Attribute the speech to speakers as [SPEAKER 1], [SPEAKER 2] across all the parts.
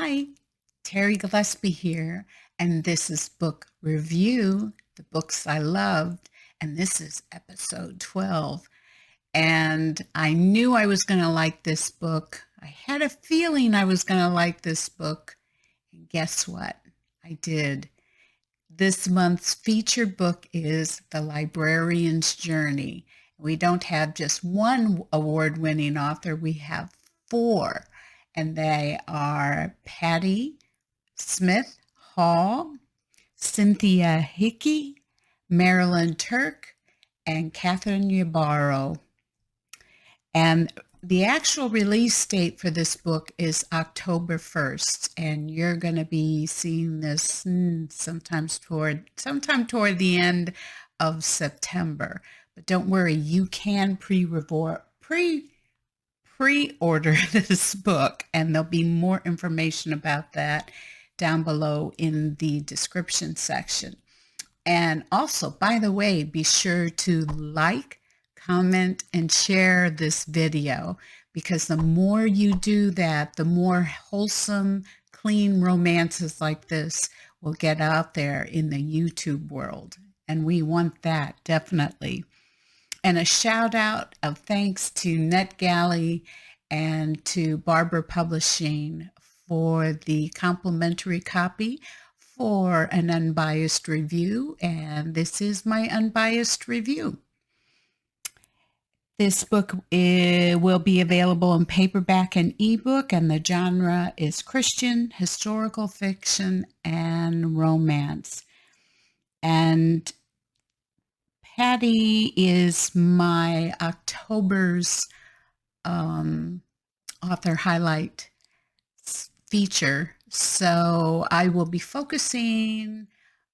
[SPEAKER 1] Hi, Terri Gillespie here, and this is Book Review, the books I loved, and this is episode 12. And I knew I was going to like this book. I had a feeling I was going to like this book, and guess what? I did. This month's featured book is The Librarian's Journey. We don't have just one award-winning author, we have four, and they are Patti Smith Hall, Cynthia Hickey, Marilyn Turk, and Kathleen Ybarra. And the actual release date for this book is October 1st, and you're going to be seeing this sometime toward the end of September. But don't worry, you can pre-order this book, and there'll be more information about that down below in the description section. And also, by the way, be sure to like, comment, and share this video, because the more you do that, the more wholesome, clean romances like this will get out there in the YouTube world. And we want that, definitely. And a shout out of thanks to NETGALLEY and to Barbour Publishing for the complimentary copy for an unbiased review. And this is my unbiased review. This book will be available in paperback and ebook, and the genre is Christian, historical fiction, and romance. And Patti is my October's author highlight feature, so I will be focusing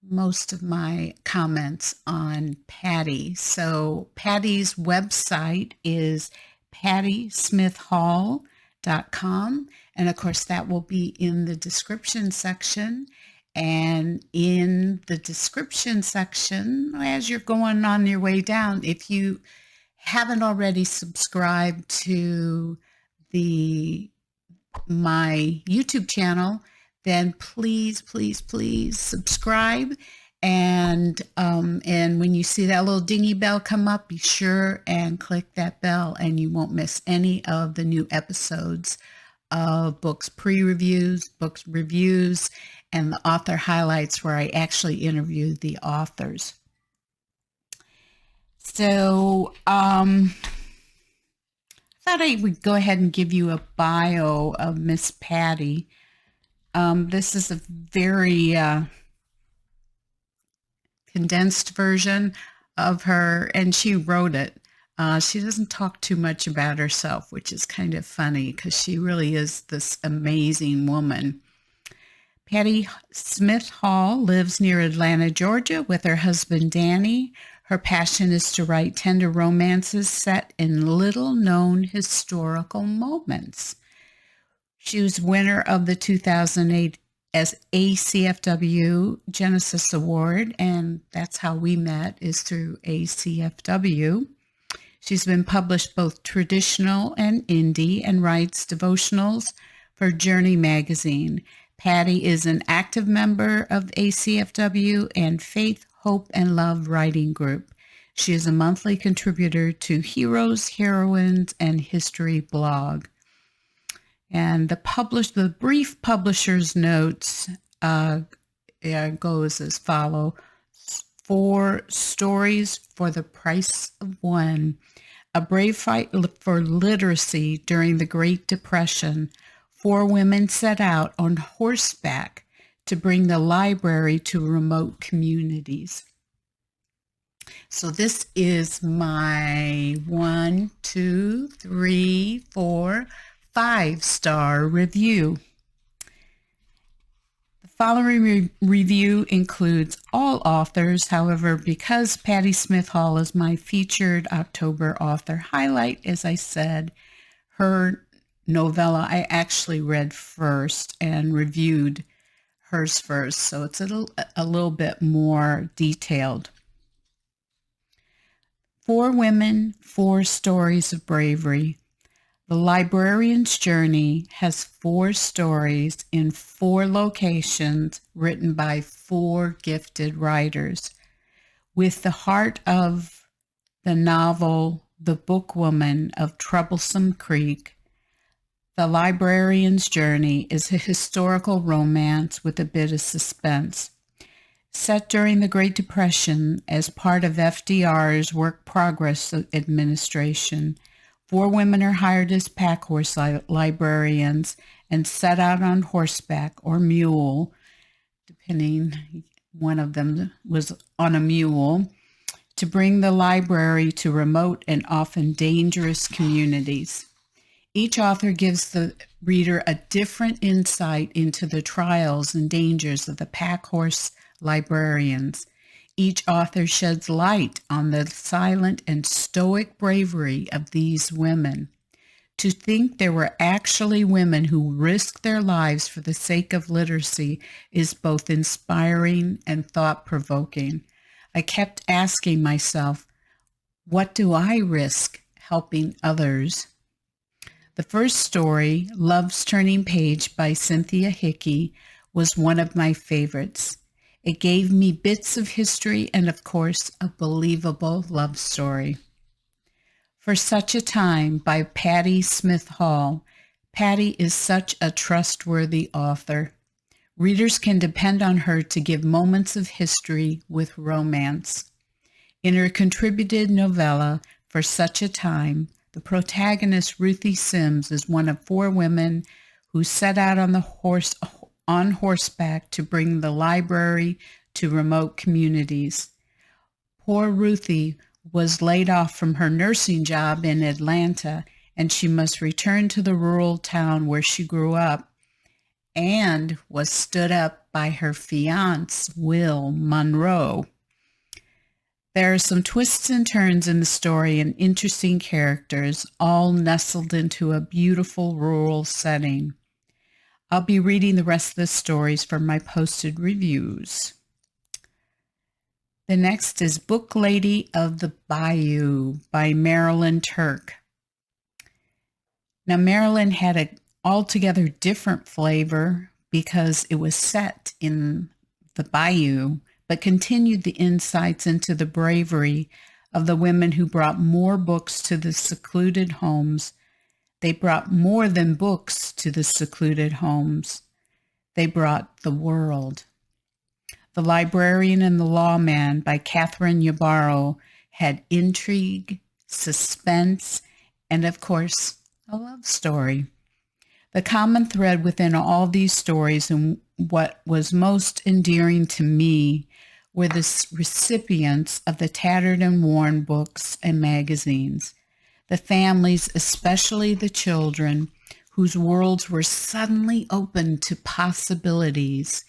[SPEAKER 1] most of my comments on Patti. So Patti's website is pattismithhall.com, and of course that will be in the description section. And in the description section, as you're going on your way down, if you haven't already subscribed to my YouTube channel, then please subscribe. And when you see that little dingy bell come up, be sure and click that bell, and you won't miss any of the new episodes of books pre-reviews, books reviews, and the author highlights, where I actually interview the authors. So I thought I would go ahead and give you a bio of Miss Patti. This is a very condensed version of her, and she wrote it. She doesn't talk too much about herself, which is kind of funny because she really is this amazing woman. Patti Smith Hall lives near Atlanta, Georgia, with her husband, Danny. Her passion is to write tender romances set in little-known historical moments. She was winner of the 2008 ACFW Genesis Award, and that's how we met, is through ACFW. She's been published both traditional and indie, and writes devotionals for Journey magazine. Patti is an active member of ACFW and Faith, Hope, and Love writing group. She is a monthly contributor to Heroines and History blog. And the brief publisher's notes goes as follows: 4 stories for the price of one. A brave fight for literacy during the Great Depression. 4 women set out on horseback to bring the library to remote communities. So this is my 5-star review. The following review includes all authors. However, because Patti Smith Hall is my featured October author highlight, as I said, her novella I actually read first and reviewed hers first, so it's a little bit more detailed. 4 women, 4 stories of bravery. The Librarian's Journey has 4 stories in 4 locations written by 4 gifted writers. With the heart of the novel The Bookwoman of Troublesome Creek, The Librarian's Journey is a historical romance with a bit of suspense. Set during the Great Depression as part of FDR's Work Progress Administration, 4 women are hired as pack horse librarians and set out on horseback or mule, depending, one of them was on a mule, to bring the library to remote and often dangerous communities. Each author gives the reader a different insight into the trials and dangers of the pack horse librarians. Each author sheds light on the silent and stoic bravery of these women. To think there were actually women who risked their lives for the sake of literacy is both inspiring and thought-provoking. I kept asking myself, what do I risk helping others? The first story, Love's Turning Page by Cynthia Hickey, was one of my favorites. It gave me bits of history and, of course, a believable love story. For Such a Time by Patty Smith Hall. Patty is such a trustworthy author. Readers can depend on her to give moments of history with romance. In her contributed novella, For Such a Time, the protagonist, Ruthie Sims, is one of 4 women who set out on horseback to bring the library to remote communities. Poor Ruthie was laid off from her nursing job in Atlanta, and she must return to the rural town where she grew up and was stood up by her fiancé, Will Monroe. There are some twists and turns in the story and interesting characters, all nestled into a beautiful rural setting. I'll be reading the rest of the stories from my posted reviews. The next is Book Lady of the Bayou by Marilyn Turk. Now, Marilyn had an altogether different flavor because it was set in the Bayou, but continued the insights into the bravery of the women who brought more books to the secluded homes. They brought more than books to the secluded homes. They brought the world. The Librarian and the Lawman by Catherine Yarborough had intrigue, suspense, and of course, a love story. The common thread within all these stories and what was most endearing to me were the recipients of the tattered and worn books and magazines. The families, especially the children, whose worlds were suddenly open to possibilities,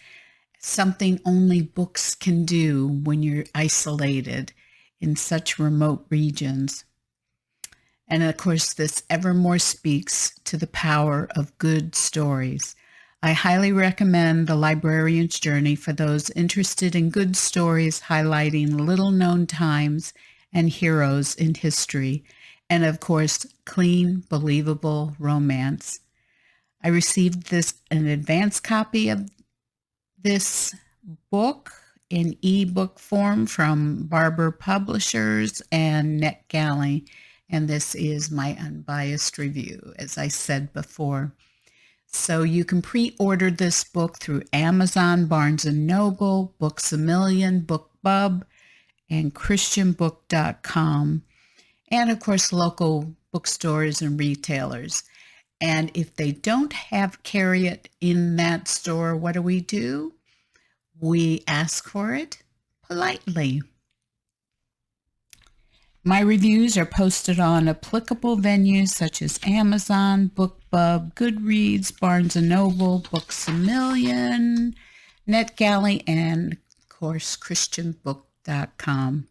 [SPEAKER 1] something only books can do when you're isolated in such remote regions. And of course, this evermore speaks to the power of good stories. I highly recommend The Librarian's Journey for those interested in good stories highlighting little-known times and heroes in history, and of course, clean, believable romance. I received an advance copy of this book in eBook form from Barbour Publishers and NetGalley, and this is my unbiased review, as I said before. So you can pre-order this book through Amazon, Barnes & Noble, Books A Million, BookBub, and ChristianBook.com, and of course local bookstores and retailers. And if they don't carry it in that store, what do? We ask for it politely. My reviews are posted on applicable venues such as Amazon, BookBub, Goodreads, Barnes & Noble, Books A Million, NetGalley, and of course ChristianBook.com.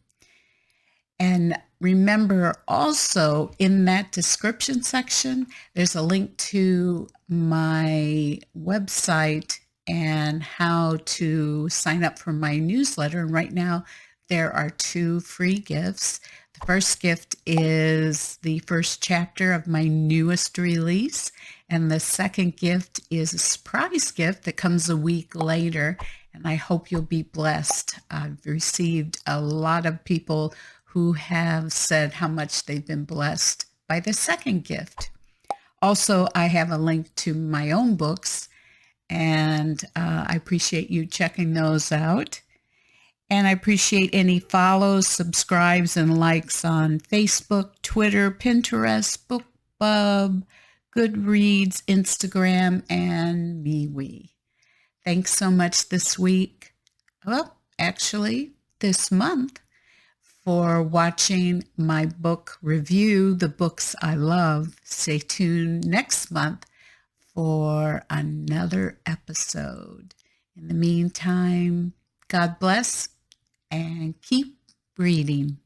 [SPEAKER 1] And remember also in that description section, there's a link to my website and how to sign up for my newsletter. And right now, there are 2 free gifts. The first gift is the first chapter of my newest release, and the second gift is a surprise gift that comes a week later, and I hope you'll be blessed. I've received a lot of people who have said how much they've been blessed by the second gift. Also, I have a link to my own books, and I appreciate you checking those out. And I appreciate any follows, subscribes, and likes on Facebook, Twitter, Pinterest, BookBub, Goodreads, Instagram, and MeWe. Thanks so much this week, this month, for watching my book review, The Books I Love. Stay tuned next month for another episode. In the meantime, God bless and keep reading.